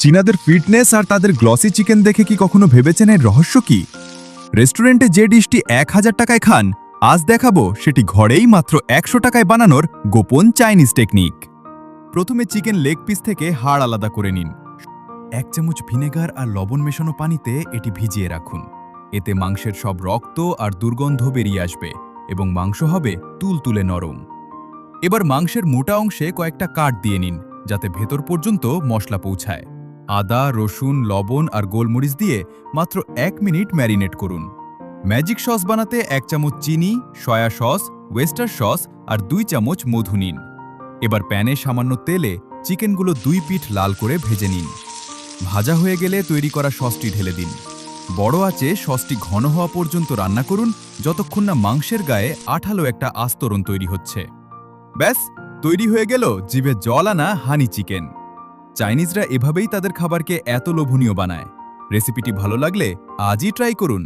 চীনাদের fitness আর তাদের glossy chicken দেখে কি কখনো ভেবেছেন এর রহস্য কি? রেস্টুরেন্টে যে ডিশটি 1000 টাকায় খান, আজ দেখাবো সেটি ঘরেই মাত্র 100 টাকায় বানানোর গোপন চাইনিজ টেকনিক। প্রথমে চিকেন লেগ পিস থেকে হাড় আলাদা করে নিন। 1 চামচ ভিনেগার আর লবণ মেশানো পানিতে এটি ভিজিয়ে রাখুন। এতে মাংসের সব রক্ত আর দুর্গন্ধ বেরিয়ে আসবে এবং মাংস হবে তুলতুলে নরম। এবার মাংসের মোটা অংশে কয়েকটা কাট দিয়ে নিন, যাতে ভেতর পর্যন্ত মশলা পৌঁছায়। আদা, রসুন, লবণ আর গোলমরিচ দিয়ে মাত্র 1 মিনিট ম্যারিনেট করুন। ম্যাজিক সস বানাতে 1 চামচ চিনি, সয়া সস, ওয়েস্টার সস আর 2 চামচ মধু নিন। এবার প্যানে সামান্য তেলে চিকেনগুলো 2 পিঠ লাল করে ভেজে নিন। ভাজা হয়ে গেলে তৈরি করা সসটি ঢেলে দিন। বড় আঁচে সসটি ঘন হওয়া পর্যন্ত রান্না করুন, যতক্ষণ না মাংসের গায়ে আঠালো একটা আস্তরণ তৈরি হচ্ছে। ব্যাস, তৈরি হয়ে গেল জিভে জল আনা হানি চিকেন। চাইনিজরা এভাবেই তাদের খাবারকে এত লোভনীয় বানায়। রেসিপিটি ভালো লাগলে আজই ট্রাই করুন।